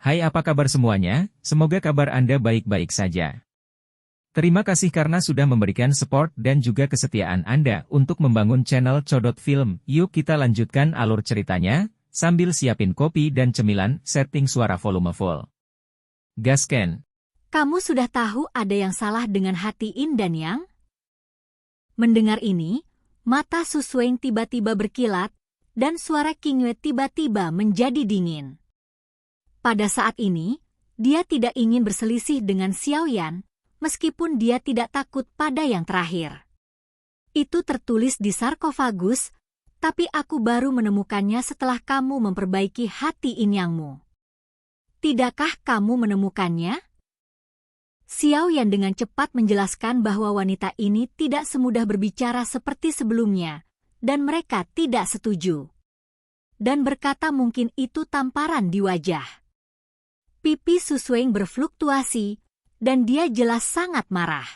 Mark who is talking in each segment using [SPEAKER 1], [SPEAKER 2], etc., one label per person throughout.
[SPEAKER 1] Hai, apa kabar semuanya? Semoga kabar Anda baik-baik saja. Terima kasih karena sudah memberikan support dan juga kesetiaan Anda untuk membangun channel Codot Film. Yuk kita lanjutkan alur ceritanya, sambil siapin kopi dan cemilan, setting suara volume full. Gasken.
[SPEAKER 2] Kamu sudah tahu ada yang salah dengan hati Yin dan Yang? Mendengar ini, mata Su Sueng tiba-tiba berkilat, dan suara Qing Yue tiba-tiba menjadi dingin. Pada saat ini, dia tidak ingin berselisih dengan Xiao Yan, meskipun dia tidak takut pada yang terakhir. Itu tertulis di sarkofagus, tapi aku baru menemukannya setelah kamu memperbaiki hati Yin Yangmu. Tidakkah kamu menemukannya? Xiao Yan dengan cepat menjelaskan bahwa wanita ini tidak semudah berbicara seperti sebelumnya, dan mereka tidak setuju. Dan berkata mungkin itu tamparan di wajah. Pipi Su Sueng berfluktuasi, dan dia jelas sangat marah.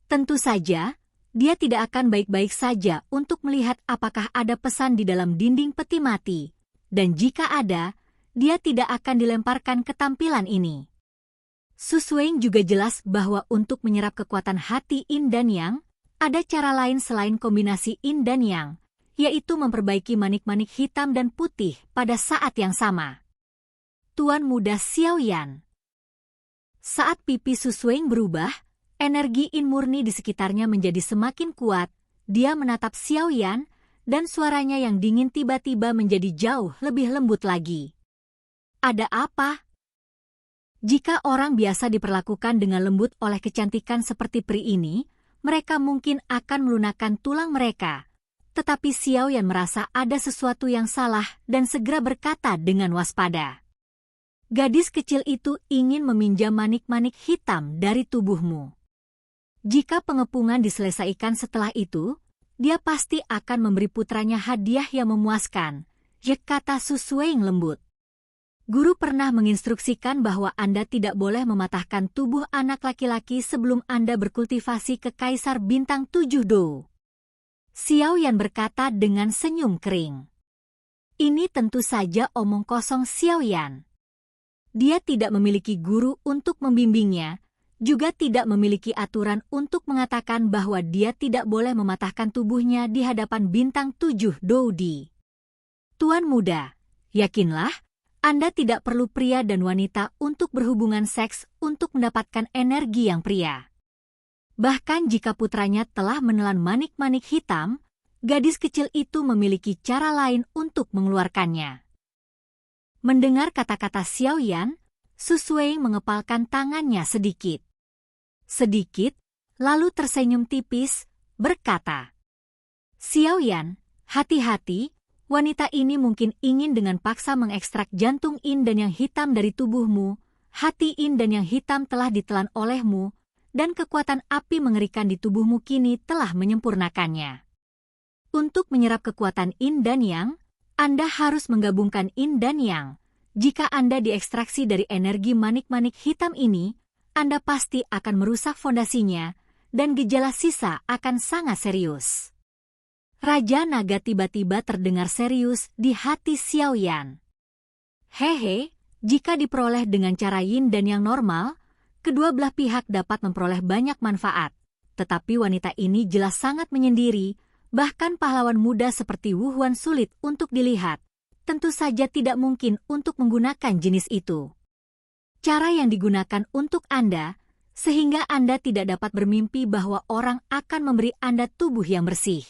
[SPEAKER 2] Tentu saja, dia tidak akan baik-baik saja untuk melihat apakah ada pesan di dalam dinding peti mati, dan jika ada, dia tidak akan dilemparkan ketampilan ini. Su Sueng juga jelas bahwa untuk menyerap kekuatan hati Yin dan Yang, ada cara lain selain kombinasi Yin dan Yang, yaitu memperbaiki manik-manik hitam dan putih pada saat yang sama. Tuan Muda Xiao Yan. Saat pipi Su Sueng berubah, energi Yin murni di sekitarnya menjadi semakin kuat, dia menatap Xiao Yan, dan suaranya yang dingin tiba-tiba menjadi jauh lebih lembut lagi. Ada apa? Jika orang biasa diperlakukan dengan lembut oleh kecantikan seperti peri ini, mereka mungkin akan melunakkan tulang mereka. Tetapi Xiao Yan merasa ada sesuatu yang salah dan segera berkata dengan waspada. Gadis kecil itu ingin meminjam manik-manik hitam dari tubuhmu. Jika pengepungan diselesaikan setelah itu, dia pasti akan memberi putranya hadiah yang memuaskan, kata Su Sueng lembut. Guru pernah menginstruksikan bahwa Anda tidak boleh mematahkan tubuh anak laki-laki sebelum Anda berkultivasi ke Kaisar Bintang 7 Dou. Xiao Yan berkata dengan senyum kering. Ini tentu saja omong kosong Xiao Yan. Dia tidak memiliki guru untuk membimbingnya, juga tidak memiliki aturan untuk mengatakan bahwa dia tidak boleh mematahkan tubuhnya di hadapan Bintang 7 Dou Di. Tuan Muda, yakinlah, Anda tidak perlu pria dan wanita untuk berhubungan seks untuk mendapatkan energi yang pria. Bahkan jika putranya telah menelan manik-manik hitam, gadis kecil itu memiliki cara lain untuk mengeluarkannya. Mendengar kata-kata Xiao Yan, Su Sueng mengepalkan tangannya sedikit. Sedikit, lalu tersenyum tipis, berkata, Xiao Yan, hati-hati, wanita ini mungkin ingin dengan paksa mengekstrak jantung Yin dan Yang hitam dari tubuhmu, hati Yin dan Yang hitam telah ditelan olehmu, dan kekuatan api mengerikan di tubuhmu kini telah menyempurnakannya. Untuk menyerap kekuatan Yin dan Yang, Anda harus menggabungkan Yin dan Yang. Jika Anda diekstraksi dari energi manik-manik hitam ini, Anda pasti akan merusak fondasinya, dan gejala sisa akan sangat serius. Raja Naga tiba-tiba terdengar serius di hati Xiao Yan. Hehe, jika diperoleh dengan cara Yin dan Yang normal, kedua belah pihak dapat memperoleh banyak manfaat. Tetapi wanita ini jelas sangat menyendiri, bahkan pahlawan muda seperti Wu Huan sulit untuk dilihat. Tentu saja tidak mungkin untuk menggunakan jenis itu. Cara yang digunakan untuk Anda, sehingga Anda tidak dapat bermimpi bahwa orang akan memberi Anda tubuh yang bersih.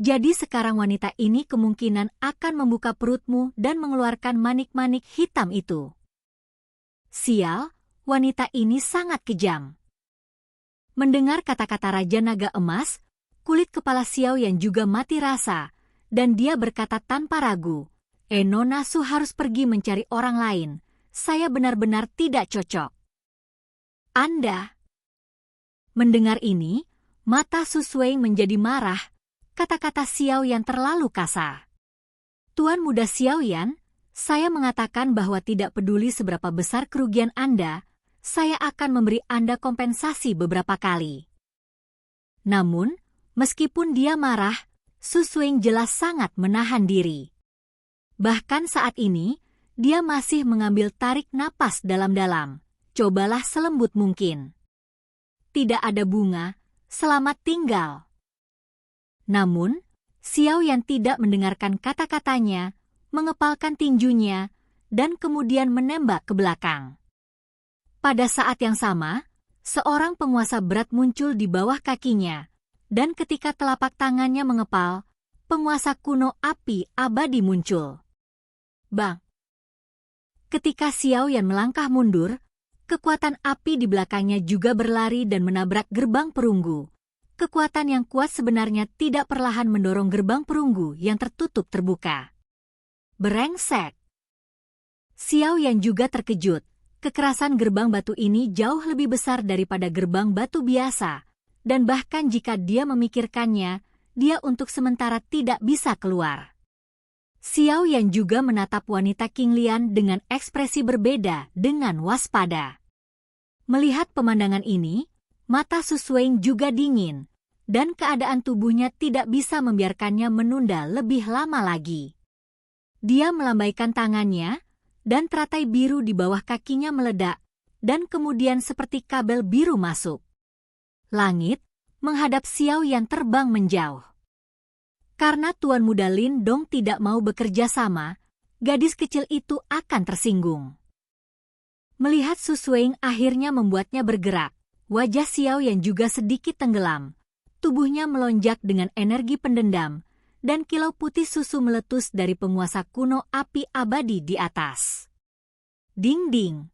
[SPEAKER 2] Jadi sekarang wanita ini kemungkinan akan membuka perutmu dan mengeluarkan manik-manik hitam itu. Sial, wanita ini sangat kejam. Mendengar kata-kata Raja Naga Emas, kulit kepala Xiao Yan juga mati rasa, dan dia berkata tanpa ragu, Nona Su harus pergi mencari orang lain, saya benar-benar tidak cocok. Anda. Mendengar ini, mata Su Sueng menjadi marah, kata-kata Xiao Yan terlalu kasar. Tuan Muda Xiao Yan, saya mengatakan bahwa tidak peduli seberapa besar kerugian Anda, saya akan memberi Anda kompensasi beberapa kali. Namun, meskipun dia marah, Su Sueng jelas sangat menahan diri. Bahkan saat ini, dia masih mengambil tarik napas dalam-dalam. Cobalah selembut mungkin. Tidak ada bunga, selamat tinggal. Namun, Xiao Yan tidak mendengarkan kata-katanya, mengepalkan tinjunya, dan kemudian menembak ke belakang. Pada saat yang sama, seorang penguasa berat muncul di bawah kakinya, dan ketika telapak tangannya mengepal, penguasa kuno api abadi muncul. Bang! Ketika Xiao Yan melangkah mundur, kekuatan api di belakangnya juga berlari dan menabrak gerbang perunggu. Kekuatan yang kuat sebenarnya tidak perlahan mendorong gerbang perunggu yang tertutup terbuka. Brengsek! Xiao Yan juga terkejut. Kekerasan gerbang batu ini jauh lebih besar daripada gerbang batu biasa, dan bahkan jika dia memikirkannya, dia untuk sementara tidak bisa keluar. Xiao Yan juga menatap wanita King Lian dengan ekspresi berbeda dengan waspada. Melihat pemandangan ini, mata Su Suing juga dingin, dan keadaan tubuhnya tidak bisa membiarkannya menunda lebih lama lagi. Dia melambaikan tangannya, dan teratai biru di bawah kakinya meledak, dan kemudian seperti kabel biru masuk. Langit menghadap Xiao Yan terbang menjauh. Karena Tuan Muda Lin Dong tidak mau bekerja sama, gadis kecil itu akan tersinggung. Melihat Su Suing akhirnya membuatnya bergerak, wajah Xiao Yan juga sedikit tenggelam. Tubuhnya melonjak dengan energi pendendam, dan kilau putih susu meletus dari penguasa kuno api abadi di atas. Ding-ding!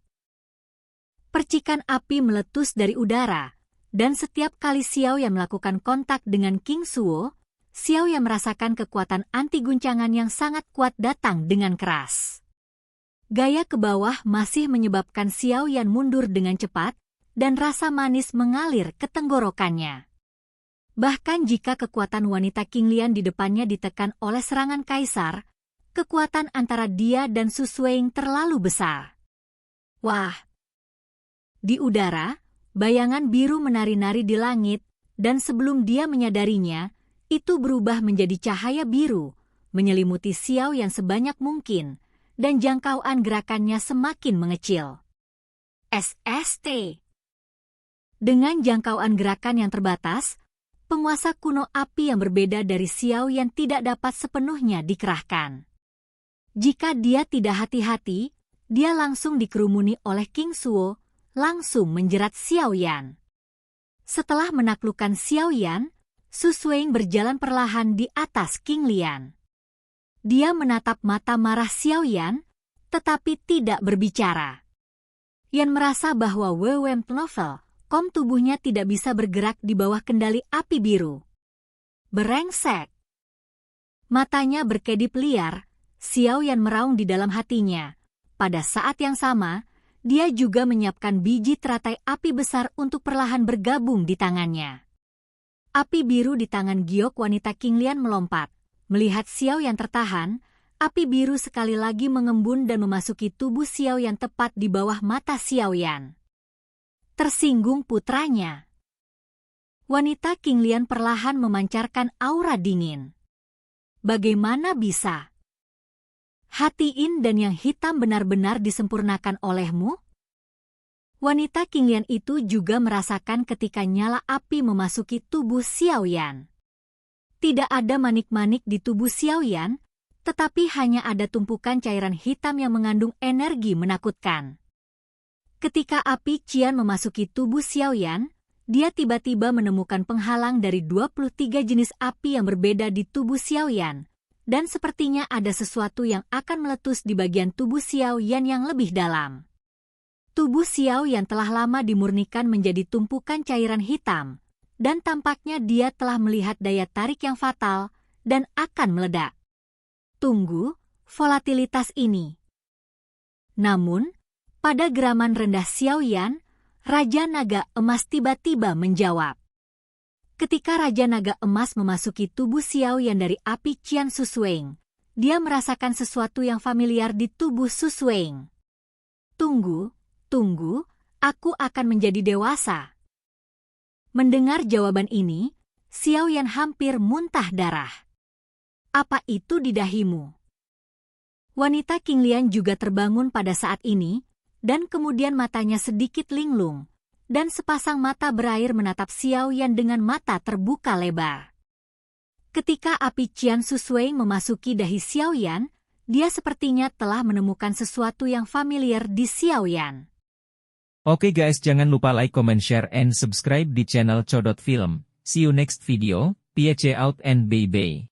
[SPEAKER 2] Percikan api meletus dari udara, dan setiap kali Xiao Yan melakukan kontak dengan King Suo, Xiao Yan merasakan kekuatan anti guncangan yang sangat kuat datang dengan keras. Gaya ke bawah masih menyebabkan Xiao Yan mundur dengan cepat, dan rasa manis mengalir ke tenggorokannya. Bahkan jika kekuatan wanita King Lian di depannya ditekan oleh serangan kaisar, kekuatan antara dia dan Su Suing terlalu besar. Wah! Di udara, bayangan biru menari-nari di langit, dan sebelum dia menyadarinya, itu berubah menjadi cahaya biru, menyelimuti Xiao Yan sebanyak mungkin, dan jangkauan gerakannya semakin mengecil. SST. Dengan jangkauan gerakan yang terbatas, penguasa kuno api yang berbeda dari Xiao Yan tidak dapat sepenuhnya dikerahkan. Jika dia tidak hati-hati, dia langsung dikerumuni oleh King Suo, langsung menjerat Xiao Yan. Setelah menaklukkan Xiao Yan, Su Suing berjalan perlahan di atas King Lian. Dia menatap mata marah Xiao Yan, tetapi tidak berbicara. Yan merasa bahwa Wewem Novel, tubuhnya tidak bisa bergerak di bawah kendali api biru. Brengsek! Matanya berkedip liar, Xiao Yan meraung di dalam hatinya. Pada saat yang sama, dia juga menyiapkan biji teratai api besar untuk perlahan bergabung di tangannya. Api biru di tangan giok wanita King Lian melompat. Melihat Xiao Yan tertahan, api biru sekali lagi mengembun dan memasuki tubuh Xiao Yan tepat di bawah mata Xiao Yan. Tersinggung putranya. Wanita King Lian perlahan memancarkan aura dingin. Bagaimana bisa? Hati Yin dan yang hitam benar-benar disempurnakan olehmu? Wanita King Lian itu juga merasakan ketika nyala api memasuki tubuh Xiao Yan. Tidak ada manik-manik di tubuh Xiao Yan, tetapi hanya ada tumpukan cairan hitam yang mengandung energi menakutkan. Ketika api Qian memasuki tubuh Xiao Yan, dia tiba-tiba menemukan penghalang dari 23 jenis api yang berbeda di tubuh Xiao Yan, dan sepertinya ada sesuatu yang akan meletus di bagian tubuh Xiao Yan yang lebih dalam. Tubuh Xiao Yan telah lama dimurnikan menjadi tumpukan cairan hitam, dan tampaknya dia telah melihat daya tarik yang fatal dan akan meledak. Tunggu, volatilitas ini. Namun, pada geraman rendah Xiao Yan, Raja Naga Emas tiba-tiba menjawab. Ketika Raja Naga Emas memasuki tubuh Xiao Yan dari api Qian Su Suing, dia merasakan sesuatu yang familiar di tubuh Su Suing. Tunggu, aku akan menjadi dewasa. Mendengar jawaban ini, Xiao Yan hampir muntah darah. Apa itu di dahimu? Wanita King Lian juga terbangun pada saat ini, dan kemudian matanya sedikit linglung, dan sepasang mata berair menatap Xiao Yan dengan mata terbuka lebar. Ketika api Qian Susui memasuki dahi Xiao Yan, dia sepertinya telah menemukan sesuatu yang familiar di Xiao Yan.
[SPEAKER 1] Oke guys, jangan lupa like, comment, share, and subscribe di channel Codot Film. See you next video, peace out and bye-bye.